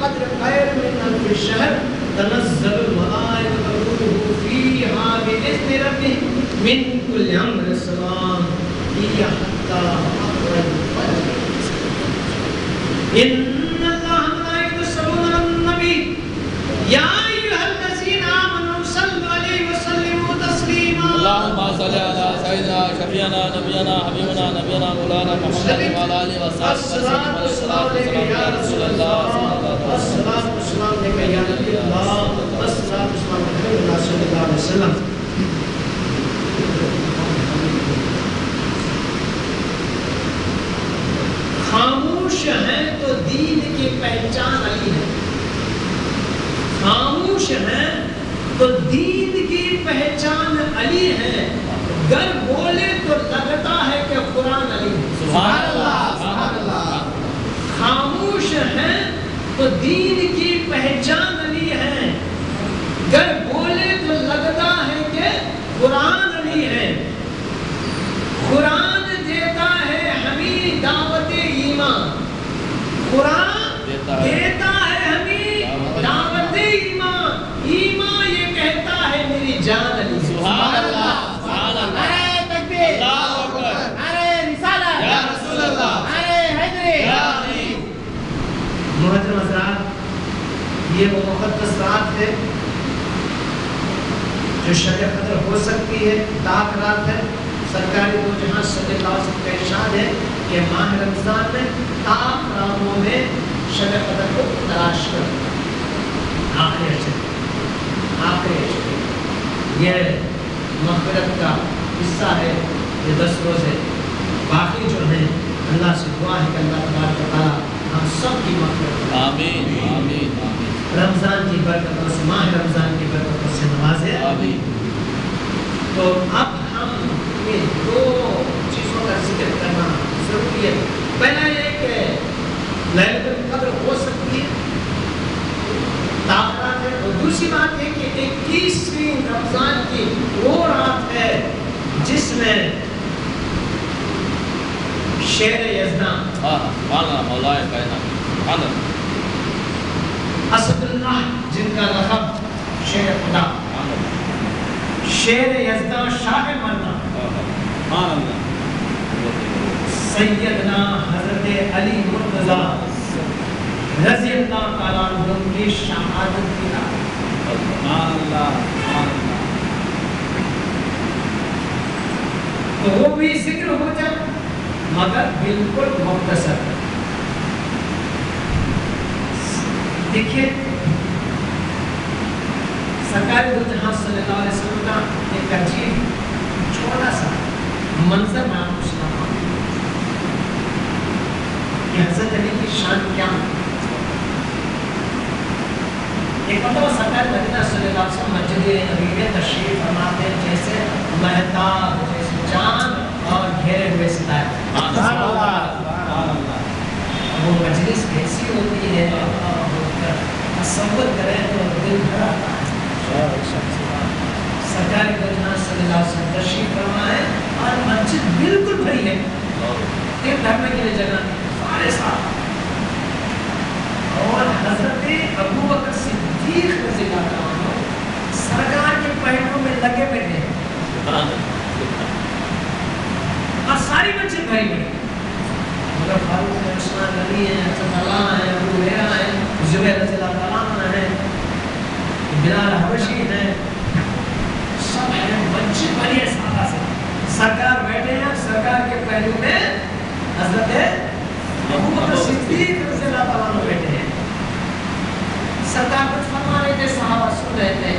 القدر خیر من الف شهر تنزل الملائكة والروح فيها بإذن ربهم من كل أمر سلام هي حتى مطلع الفجر إن الله وملائكته يصلون على النبي يا أيها الذين آمنوا صلوا عليه وسلموا تسليما اللهم صل على سيدنا شفيعنا نبينا حبيبنا نبينا مولانا محمد وعلى آله وصحبه وسلم والصلاة والسلام يا رسول الله والصلاة والسلام عليك يا نبي الله والصلاة والسلام على محمد صلى الله عليه وسلم خاموش ہیں تو دین کی پہچان علی ہے خاموش ہیں تو دین کی پہچان علی ہے گر بولے تو لگتا ہے کہ قرآن علی ہے سبحان اللہ سبحان اللہ خاموش ہیں تو دین کی پہچان علی ہے گر بولے تو لگتا ہے کہ قرآن علی ہے قرآن دیتا ہے ہمیں دعوت ایمان قرآن دیتا ہے ہمیں دعوت ایمان ایمان یہ کہتا ہے میری جان علی سبحان اللہ سبحان اللہ نعرہ تکبیر اللہ اکبر نعرہ رسالت یا رسول اللہ نعرہ حیدری یا علی محترم حضرات یہ وہ مقدس رات ہے جو شب قدر ہو سکتی ہے طاق رات ہے سرکاری دو جہاں صلی اللہ علیہ وسلم کا ارشاد ہے کہ ماہ رمضان میں طاق راتوں میں شب قدر کو تلاش کر آخری عشر یہ مغفرت کا حصہ ہے یہ 10 روزے باقی جو ہیں اللہ سے دعا ہے کہ اللہ تبارک و تعالیٰ ہم سب کی مغفرت آمین آمین آمین رمضان کی برکتوں سے ماہ رمضان کی برکتوں سے نوازے آمین تو اب ہم یہ 2 چیزوں کا ذکر کرنا ضروری ہے پہلا یہ کہ لیلۃ القدر ہو سکتی ہے طاقت ہے اور دوسری بات یہ کہ 21ویں رمضان کی وہ رات ہے جس میں شیر یزدان سبحان اللہ مولا کائنات سبحان اللہ اسد اللہ جن کا لقب شیر خدا شیر یزدان شاہ مرنا سبحان اللہ سیدنا حضرت علی مرتضیٰ رضی اللہ تعالیٰ عنہ کی شہادت کی رات سبحان اللہ سبحان اللہ تو وہ بھی ذکر ہو جائے مگر بالکل مختصر دیکھیے سرکار دو جہاں صلی اللہ علیہ وسلم کا ایک عجیب چھوٹا سا منظر میں آپ کو سناتا ہوں کہ حضرت علی کی شان کیا ہے ایک مرتبہ سرکار مدینہ صلی اللہ علیہ وسلم مسجد نبی میں تشریف فرماتے ہیں جیسے مہتاب جیسے چاند اور گھیرے ہوئے ستارے سبحان اللہ سبحان اللہ وہ مجلس ایسی ہوتی ہے تصور کریں تو دل بھر آتا ہے سرکار کو جہاں صلی اللہ علیہ وسلم تشریف فرما ہے اور مسجد بالکل بھری ہے ایک دھرمے کے لیے جگہ سارے ساتھ اور حضرت ابو بکر صدیق رضی اللہ عنہ سرکار کے پہلوں میں لگے بیٹھے ہیں اور ساری مسجد بھری ہوئی مگر فاروق ہے عثمان غنی ہے حضرت اللہ ہے ابو ہریرہ ہے زبیر رضی اللہ عنہ ہے بلال حبشی ہے سب ہے مسجد بھری ہے سارا سے سرکار بیٹھے ہیں سرکار کے پہلو میں حضرت ابو بکر صدیق رضی اللہ عنہ بیٹھے ہیں سرکار کچھ فرما رہے تھے صحابہ سن رہے تھے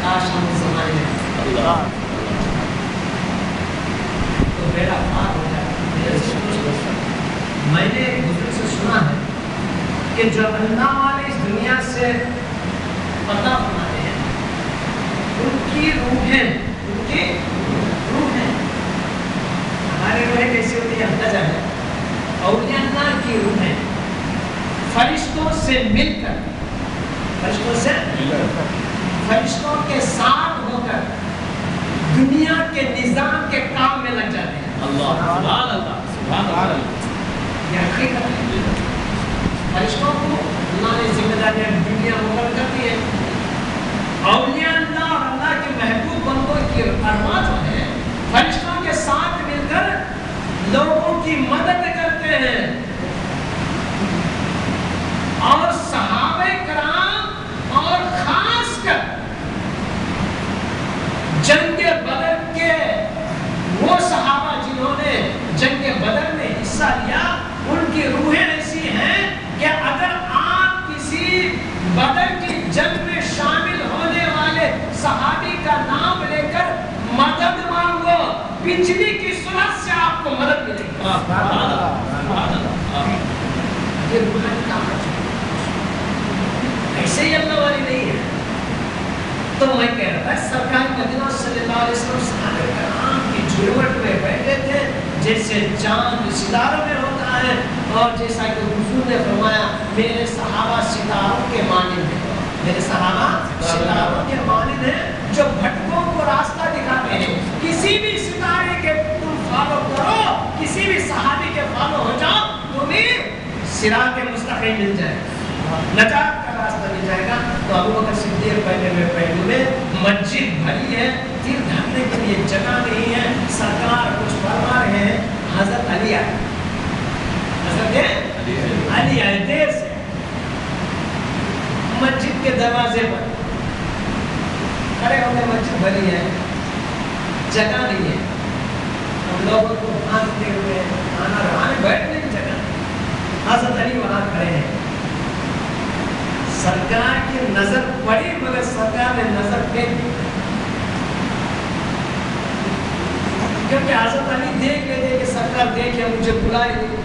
کاش ہم اس زمانے میں تو بیٹا پاک ہو جائے میں نے ایک بزرگ سے سنا ہے کہ جو اللہ والے اس دنیا سے پتہ فرماتے ہیں ان کی روحیں ہماری روحیں کیسی ہوتی ہے ہم نہ جانے اولیاء اللہ کی روحیں فرشتوں سے مل کر فرشتوں کے ساتھ ہو کر دنیا کے نظام کے کام میں لگ جاتے ہیں اللہ سبحان اللہ سبحان اللہ یہ حقیقت ہے فرشتوں کو اللہ نے ذکر کی مدد کرتے ہیں. اور صحابہ کرام اور خاص کر جنگ بدر کے وہ صحابہ جنہوں نے جنگ بدر میں حصہ لیا، ان کی روحیں ایسی ہیں کہ اگر آپ کسی بدر کی جنگ میں شامل ہونے والے صحابی کا نام لے کر مدد مانگو، بجلی کی سرعت سے آپ کو مدد ملے گی. یہ روحانی طاقت ہے، ایسے ہی اللہ والی نہیں ہے. تو میں کہہ رہا تھا سرکار مدینہ صلی اللہ علیہ وسلم صحابہ کرام کی جھرمٹ میں بیٹھے تھے جیسے چاند ستاروں میں ہوتا ہے، اور جیسا کہ حضور نے فرمایا میرے صحابہ ستاروں کے مانند ہیں. میرے صحابہ ستاروں کے مانند ہیں جو بھٹکوں کو راستہ دکھاتے ہیں. کسی بھی ستارے کے تم فالو کرو، کسی بھی صحابی کے فالو ہو جاؤ، تمہیں صراط مستقیم مل جائے گا، نجات کا راستہ مل جائے گا. تو ابو بکر صدیق پہلو میں مسجد بھری ہے، تیر دھرنے کے لیے جگہ نہیں ہے. سرکار کچھ فرما رہے ہیں، حضرت علی آئے، حضرت علی آئے دیر سے مسجد کے دروازے پر کھڑے ہو گئے. مسجد بھری ہے، جگہ نہیں ہے. ہم لوگوں کو بھانتے ہوئے آنا رہانے بیٹھنے کی جگہ. حضرت علی وہاں کھڑے ہیں. سرکار کی نظر پڑی مگر سرکار نے نظر پھینک دی، کیونکہ حضرت علی دیکھ لیتے کہ سرکار دیکھے مجھے بلائے نہیں،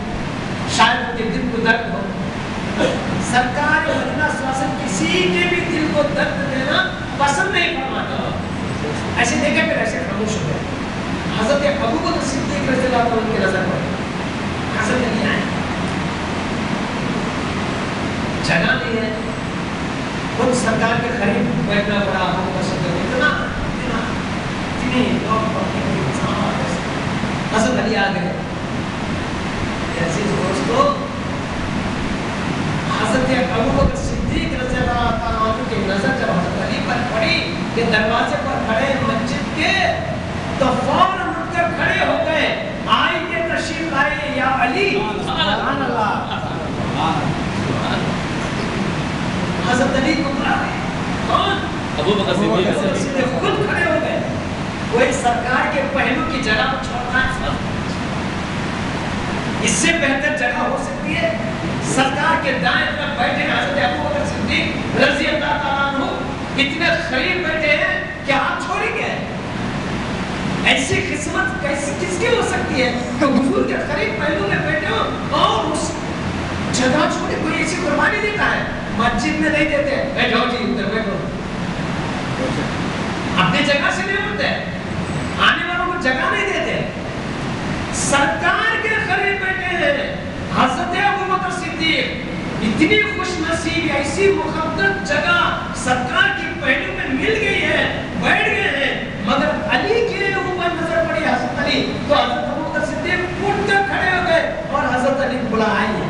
شاید ان کے دل کو درد ہو. سرکار مدینہ صلی اللہ علیہ وسلم کسی کے بھی دل کو درد دینا پسند نہیں فرماتا. ایسے دیکھے پھر ایسے خاموش ہو گئے. حضرت ابو بکر صدیق رضی اللہ عنہ ان کی نظر پڑی. حضرت علی آئے، جگہ نہیں ہے، خود سرکار کے قریب بیٹھنا پڑا. ابو بکر صدیق اتنی لوگ حضرت علی آ گئے. عزیز دوستو، حضرت ابو بکر صدیق رضی اللہ عنہ کی نظر جب حضرت علی پر پڑی کہ دروازے پر کھڑے مسجد کے، تو فوراً اٹھ کر کھڑے ہو گئے. آئیے تشریف لائیے یا علی. سبحان اللہ. حضرت علی کو بلا رہے ہیں. کون؟ ابو بکر صدیق خود کھڑے ہو گئے. کوئی سرکار کے پہلو کی جگہ کو چھوڑنا ہے، اس سے بہتر جگہ ہو سکتی ہے؟ سرکار کے دائیں طرف بیٹھے حضرت ابو بکر صدیق رضی اللہ تعالیٰ عنہ اتنے قریب بیٹھے ہیں کہ آپ چھوڑیں گے. ایسی قسمت کس کی ہو سکتی ہے کہ حضور کے قریب پہلو میں بیٹھے ہو اور اس جگہ چھوڑے؟ کوئی ایسی قربانی دیتا ہے؟ مسجد میں نہیں دیتے بیٹھو جی ادھر بیٹھو، اپنی جگہ سے نہیں اٹھتے، آنے والوں کو جگہ نہیں دیتے. سرکار کے قریب بیٹھے ہیں حضرت ابو بکر صدیق. اتنی خوش نصیب ایسی مقدس جگہ سرکار کی پہلو میں مل گئی ہے، بیٹھ گئے ہیں. مگر علی کے اوپر نظر پڑی حضرت علی، تو حضرت ابو بکر صدیق اٹھ کر کھڑے ہو گئے اور حضرت علی بلا آئیے.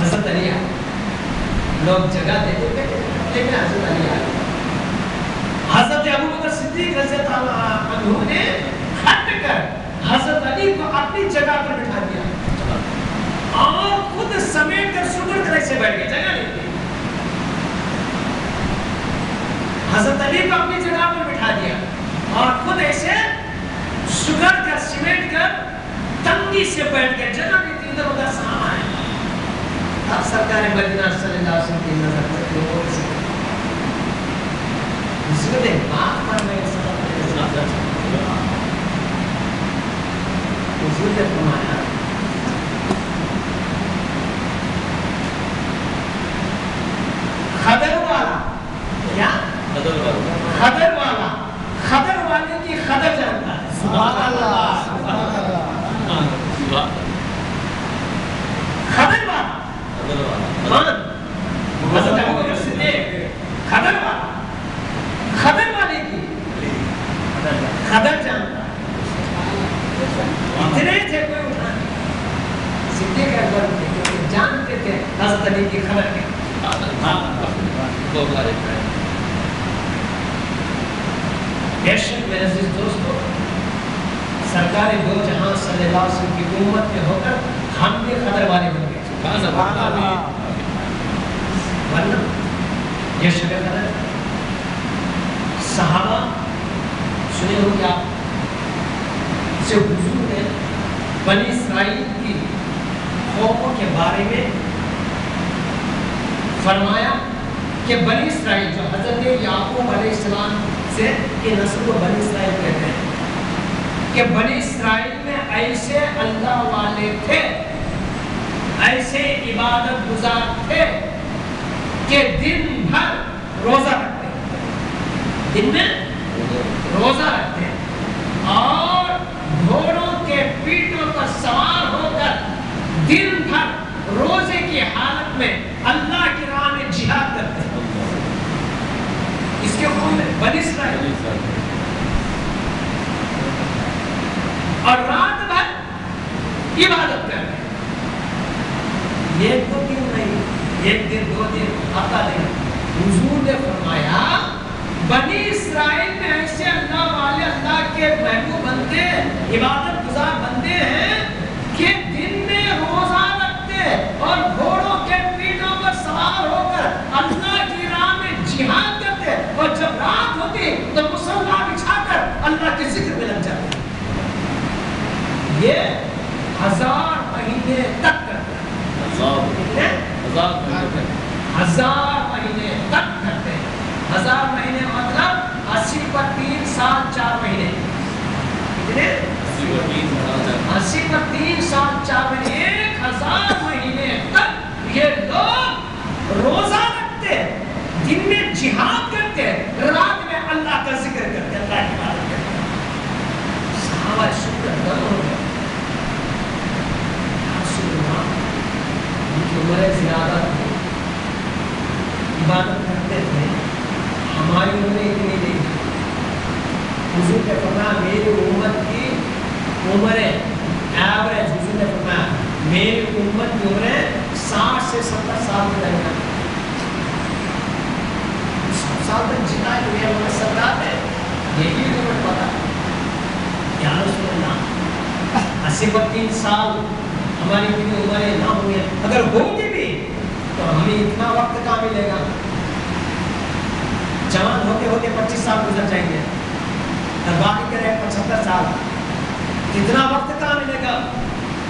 حضرت علی آئے، لوگ جگہ دیتے بیٹھے لیکن حضرت علی آئے. حضرت ابو بکر صدیق رضی اللہ عنہ نے ہٹ کر حضرت علی کو اپنی جگہ پر بٹھا دیا اور خود سمیٹ کر سکڑ کر ایسے بیٹھ گئے، جگہ نہیں دی. حضرت علی کو اپنی جگہ پر بٹھا دیا اور خود ایسے سکڑ کر سمیٹ کر تنگی سے بیٹھ گئے، جگہ نہیں دی. ادھر ادھر صحابہ آئے. اب سرکار مدینہ صلی اللہ علیہ وسلم کی نظر پڑتی ہے. حضور نے بات پر میں حضور نے فرمایا خدر والا، کیا خدر والا، خدر والے کی خدر جانتا ہے. سبحان اللہ. خدر والا کون؟ حضرت ابو بکر صدیق. خدر والا، خدر والے کی خدر جانتا. اتنے تھے کوئی اٹھا نہیں. صدیق اکبر تھے جانتے تھے حضرت علی کی خبر کے. بے شک میرے عزیز دوستو، سرکار دو جہاں صلی اللہ علیہ وسلم کی امت میں ہو کر ہم بھی قدر والے بن گئے. ورنہ یہ شب قدر صحابہ سنے ہو کیا سے حضور نے بنی اسرائیل کی قوموں کے بارے میں فرمایا کہ بنی اسرائیل جو حضرت یعقوب علیہ السلام سے کی نسل کو بنی اسرائیل کہتے ہیں کہ بنی اسرائیل میں ایسے اللہ والے تھے, ایسے عبادت گزار تھے کہ دن بھر روزہ رکھتے, دن میں روزہ رکھتے اور گھوڑوں کے پیٹوں پر سوار ہو کر دن بھر روزے کی حالت میں اللہ کی راہ میں جہاد کرتے. اس کے قوم میں بنی اسرائیل اور رات بھر عبادت کرتے. ایک دو دن نہیں, ایک دن دو دن ہفتہ دن. حضور نے فرمایا بنی اسرائیل میں ایسے اللہ والے اللہ کے محبوب بندے عبادت گزار بندے ہیں کہ دن میں روزہ رکھتے اور گھوڑوں کے پیٹوں پر سوار ہو کر اللہ کی راہ میں جہاد کرتے اور جب رات ہوتی تو مصلی بچھا کر اللہ کے ذکر میں لگ جاتے. یہ 1000 مہینے تک کرتے ہیں. 1000 مہینے تک کرتے ہیں. 1000 مہینے مطلب 80 پر 3 سال 4 مہینے. کتنے؟ 80 پر 3 سال 4 مہینے. 1000 مہینے تک یہ لوگ روزہ رکھتے, دن میں جہاد کرتے, رات میں اللہ کا ذکر کرتے, اللہ کی عبادت کرتے. صحابہ شکر دم ہو گئے. ان کی عمریں زیادہ تھی, عبادت کرتے تھے, ہماری عمریں اتنی نہیں. حضور نے فرمایا میری امت کی عمریں ایوریج, حضور نے فرمایا میری امت کی عمریں 60 سے 70 سال کے درمیان. 100 سال تک جیتا ہے یہ ہمارے سردار ہے, یہی عمر پتا یا رسول اللہ 80 پر 3 سال ہماری اتنی عمریں نہ ہوئی, اگر ہوگی بھی تو ہمیں اتنا وقت کہاں ملے گا. جوان ہوتے ہوتے 25 سال گزر جائیں گے اور باقی کرے 75 سال, اتنا وقت کہاں ملے گا.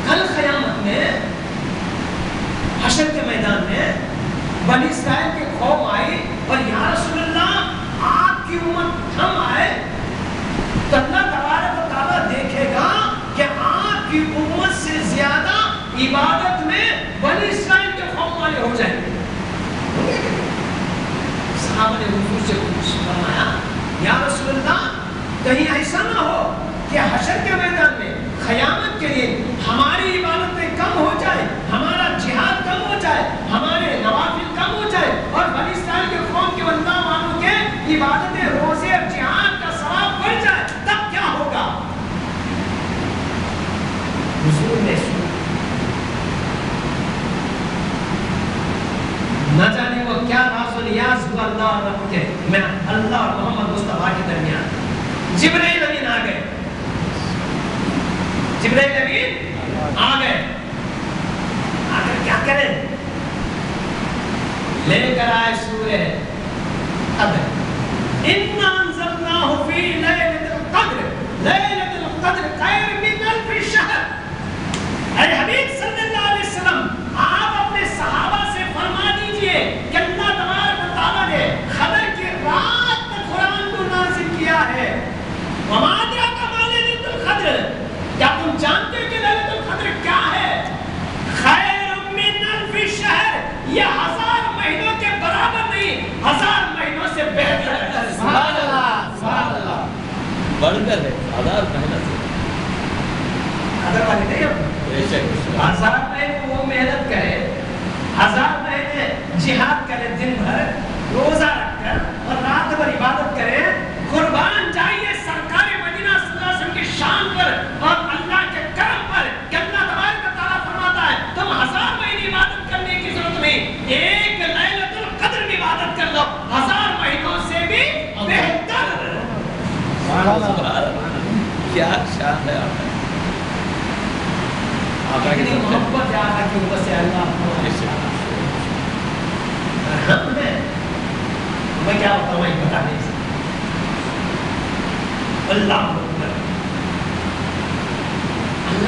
کل قیامت میں حشر کے میدان میں بنی اسرائیل کی قوم آئی اور یا رسول اللہ آپ کی امت ہم آئے تو اللہ تبارک و تعالیٰ دیکھے گا کہ آپ کی امت سے زیادہ عبادت میں بنی اسرائیل کے قوم والے ہو جائیں گے. صحابہ نے حضور سے فرمایا یا رسول اللہ کہیں ایسا نہ ہو کہ حشر کے میدان میں قیامت کے لیے ہماری عبادتیں کم ہو جائے, ہمارا جہاد کم ہو جائے, ہمارے نوافل کم ہو جائے اور بنی اسرائیل کے قوم کے اللہ والوں کے عبادتیں روزے اور جہاد کا ثواب بڑھ جائے, تب کیا ہوگا. حضور نے نہ جانے وہ کیا راز و نیاز ہوا اللہ اور رب کے میں اللہ اور محمد مصطفیٰ کے درمیان. جبرائیل امین آ گئے, جبرائیل امین آ گئے, آ کر کیا کریں, لے کر آئے سورہ قدر. اِنَّا أَنزَلْنَاهُ فِي لَيْلَةِ الْقَدْرِ لَيْلَةُ الْقَدْرِ خَيْرٌ مِّنْ أَلْفِ شَهْرٍ. اے حبیب صلی اللہ علیہ وسلم آپ اپنے صحابہ سے فرما دیجئے کہ اللہ تبارک و تعالیٰ نے قدر کی رات تک قرآن کو نازل کیا ہے. وَمَا أَدْرَاكَ مَا لَيْلَةُ الْقَدْرِ, کیا تم جانتے ہیں کہ لیلۃ القدر کیا ہے؟ خیر من الف شہر, یہ 1000 مہینوں کے برابر نہیں, 1000 مہینوں سے بہتر ہے. سبحان اللہ, سبحان اللہ, بڑھ کر ہے 1000 مہینہ سے. قدر والے نہیں ہم 1000 مہینے وہ محنت کرے, 1000 مہینے جہاد کرے, دن بھر روزہ رکھ کر اور رات بھر عبادت کرے. قربان جائیے سرکار مدینہ صلی اللہ علیہ وسلم کی شان پر اور اللہ کے کرم پر کہ اللہ تبارک و تعالیٰ فرماتا ہے تم 1000 مہینے عبادت کرنے کی ضرورت نہیں, ایک لیلۃ القدر میں عبادت کر لو, 1000 مہینوں سے بھی بہتر. کیا شان ہے آپ کتنی محبت ہے آقا کی اوپر سے اللہ ہم ہیں میں کیا بتاؤں میں بتا نہیں سکتا اللہ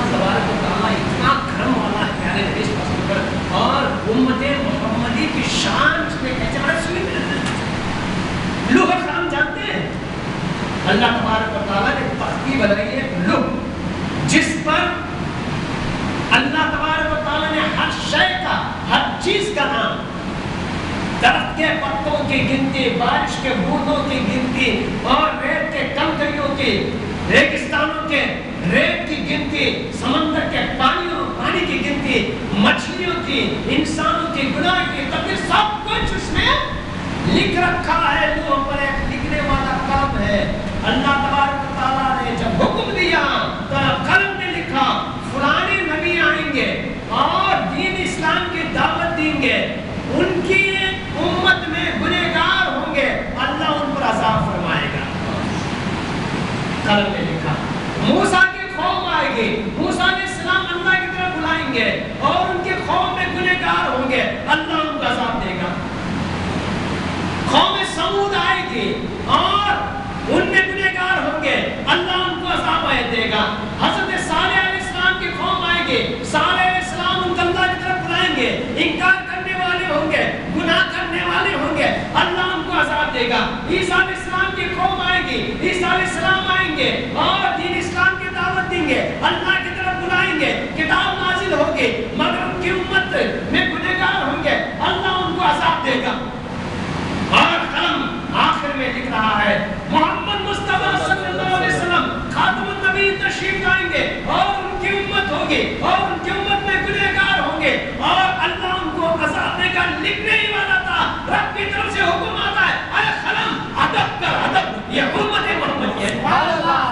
تبارک و تعالیٰ اتنا کرم والا ہے پیارے نبی صلی اللہ علیہ وسلم اور امت محمدی کی شان اس میں کیسے بڑا سوئی لوگ ہم جانتے ہیں اللہ تبارک و تعالیٰ نے ترتیب بنائی ہے لوگ جس پر اللہ تبارک و تعالیٰ نے ہر شے کا ہر چیز کا نام درخت کے پتوں کی گنتی بارش کے بوندوں کی گنتی اور ریت کے کنکریوں کی ریگستانوں کے ریت کی گنتی سمندر کے پانی کی گنتی مچھلیوں کی انسانوں کی گناہ کی تقدیر سب کچھ اس میں لکھ رکھا ہے لوہوں پر ایک لکھنے والا کام ہے اللہ تبارک و تعالیٰ نے جب حکم دیا تو قلم نے لکھا فلانے نبی آئیں گے اور دین اسلام کی دعوت دیں گے ان کی امت میں گنہگار ہوں گے اللہ ان پر عذاب فرمائے گا قلم نے لکھا موسیٰ کی قوم آئے گی موسیٰ علیہ السلام اللہ کی طرف بلائیں گے اور ان کے قوم میں گنہگار ہوں گے اللہ ان کو عذاب دے گا قوم سمود آئے گی اور ان میں گنہگار ہوں گے اللہ ان کو عذاب دے گا حضرت صالح علیہ السلام کی قوم آئے گی صالح علیہ السلام ان کو اللہ کی طرف بلائیں گے انکار کرنے والے ہوں گے گناہ کرنے والے ہوں گے اللہ ان کو عذاب دے گا عیسیٰ علیہ السلام کی قوم آئے گی عیسیٰ علیہ السلام آئیں گے اور دین اسلام کی دعوت دیں گے اللہ کی طرف بلائیں گے کتاب نازل ہوگی مگر ان کی امت میں گنہگار ہوں گے اللہ ان کو عذاب دے گا اور قلم آخر میں لکھ رہا ہے محمد مصطفیٰ صلی اللہ علیہ وسلم خاتم النبی تشریف لائیں گے اور ان کی امت ہوگی اور ان کی امت میں گنہگار ہوں گے اور اللہ ان کو عذاب دے گا لکھنے ہی والا تھا رب کی طرف سے حکم آتا ہے اے قلم ادب کر ادب یہ امت محمد ہے سبحان اللہ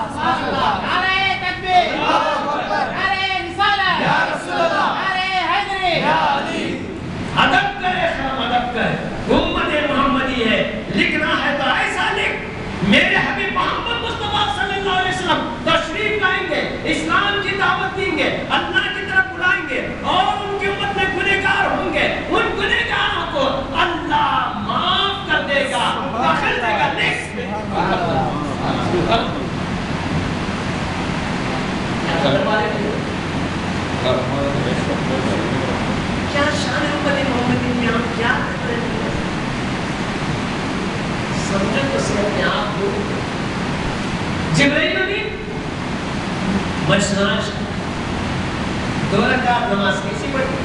نعرہ تکبیر نعرہ رسالت یا رسول اللہ نعرہ حیدری یا علی ادب کرے قلم ادب کرے امت محمدی ہے لکھنا ہے تو ایسا لکھ میرے حبیب محمد مصطفیٰ صلی اللہ علیہ وسلم تشریف لائیں گے اسلام کی دعوت دیں گے اللہ کی طرف بلائیں گے اور ان کی امت میں گنہگار ہوں گے ان گنہگاروں کو اللہ معاف کر دے گا بخش دے گا کیا شان امت محمدی میں ہم کیا کرتے ہیں سمجھو تو سے اپنے آپ کو جبرائیل امین مشناش 2 رکعت نماز کیسی پڑھی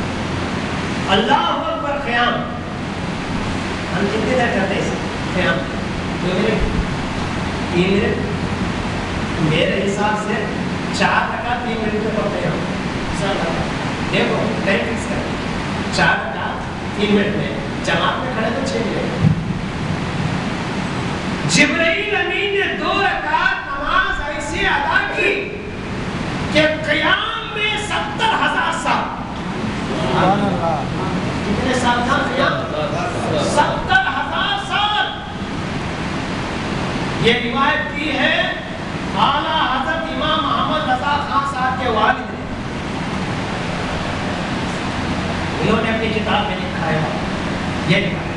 اللہ اکبر قیام ہم کتنے دیر کرتے ہیں قیام 2 منٹ 3 منٹ میرے حساب سے 4 رکعت 3 منٹ میں پڑھتے ہیں دیکھو ٹائم فکس کر 4 رکعت 3 منٹ میں جماعت میں کھڑے تو 6 منٹ جبرائیل امین نے 2 رکعت نماز ایسے ادا کی کہ قیام میں 70,000 سال کتنے سال تھا قیام 70,000 سال یہ روایت کی ہے اعلیٰ حضرت امام محمد رضا خان صاحب کے والد نے انہوں نے اپنی کتاب میں لکھا ہے یہ روایت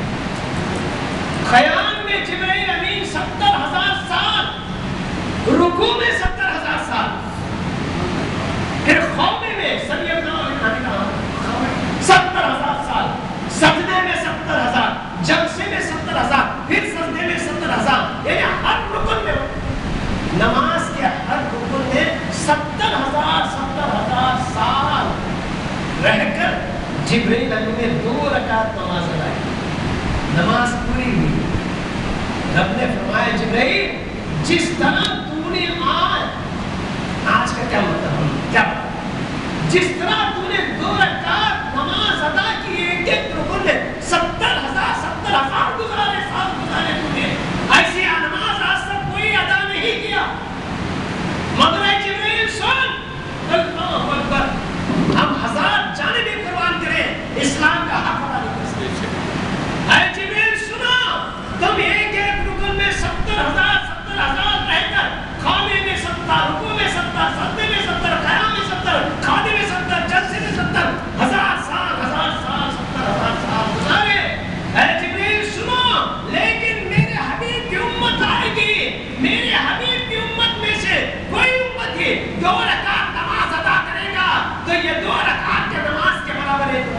خیام میں جبرائیل امین 70,000 سال رکوع میں 70,000 سال پھر خوفے میں سبی اللہ علیہ وسلم 70,000 سال سجدے میں 70,000 جلسے میں 70,000 پھر سجدے میں 70,000 یعنی ہر رکن میں نماز کے ہر رکن میں 70,000 سال رہ کر جبرائیل امین نے 2 رکعت نماز ادا کی نماز پوری ہوئی رب نے فرمایا جبرائیل جس طرح تو نے آج کا کیا مطلب کیا جس طرح تو نے 2 رکعت نماز ادا کی ایک رکن میں 70,000 گزارے سال گزارے تو نے ایسی نماز آج تک کوئی ادا نہیں کیا مگر اے جبرائیل سن اللہ اکبر ہم 1000 جانیں بھی قربان کریں اسلام کا حق ادا نہیں کر سکتے اے جبرائیل سنا تم ایک رکن میں 70,000 رہ کر خانے میں 70 رکوع میں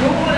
2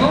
2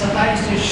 27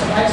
27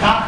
7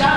4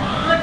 5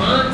5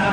4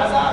1000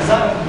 1000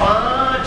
5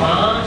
5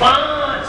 5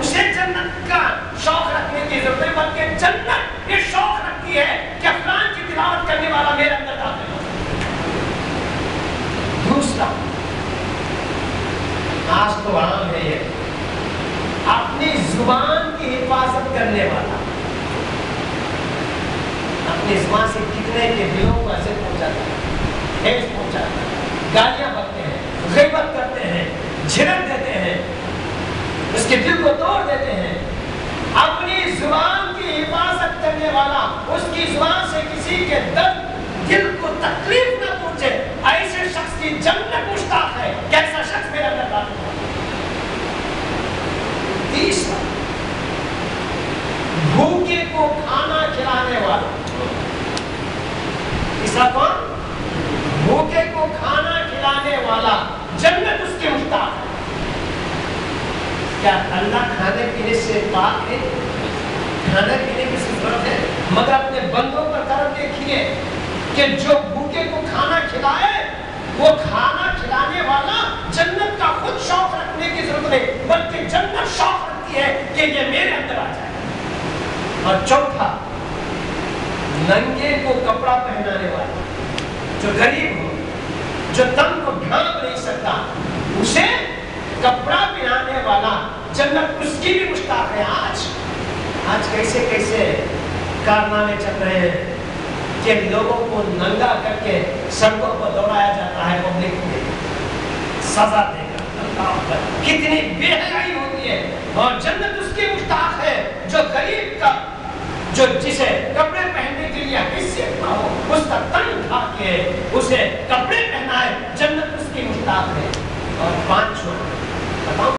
اسے جنت کا شوق رکھنے کی ضرورت ہے، بلکہ جنت یہ شوق رکھتی ہے کہ قرآن کی تلاوت کرنے والا میرے اندر داخل ہو۔ دوسرا، آج تو عام ہے یہ، اپنی زبان کی حفاظت کرنے والا اپنی زبان سے کتنے کے دلوں کو اذیت پہنچاتا ہے، ٹھیس پہنچاتا ہے، گالیاں بکتے ہیں، غیبت کرتے ہیں، جھڑک دیتے ہیں، اس کے دل کو توڑ دیتے ہیں۔ اپنی زبان کی حفاظت کرنے والا، اس کی زبان سے کسی کے دل کو تکلیف نہ پہنچے، ایسے شخص کی جنت مشتاق ہے۔ کیسا شخص میرا اللہ تعالیٰ۔ تیسرا، بھوکے کو کھانا کھلانے والا۔ تیسرا کون؟ بھوکے کو کھانا کھلانے والا، جنت اس کے مشتاق ہے۔ کیا اللہ کھانے پینے سے پاک ہے؟ کھانے پینے کی ضرورت ہے، مگر اپنے بندوں پر کرم دیکھیے کہ جو بھوکے کو کھانا کھلائے، وہ کھانا کھلانے والا جنت کا خود شوق رکھنے کی ضرورت ہے، بلکہ جنت شوق رکھتی ہے کہ یہ میرے اندر آ جائے۔ اور چوتھا، ننگے کو کپڑا پہنانے والا، جو غریب ہو، جو تن کو ڈھانپ نہیں سکتا، اسے کپڑا پہنانے والا، جنت اس کی بھی مشتاق ہے۔ آج کیسے کیسے کارنامے چل رہے ہیں کہ لوگوں کو ننگا کر کے سڑکوں پر دوڑایا جاتا ہے، پبلک میں سزا دے کر، کتنی بے حیائی ہوتی ہے۔ اور جنت اس کی مشتاق ہے جو غریب کا، جو جسے کپڑے پہننے کے لیے حیثیت نہ ہو، اس کا تن اٹھا کے اسے کپڑے پہنائے، جنت اس کی مشتاق ہے۔ اور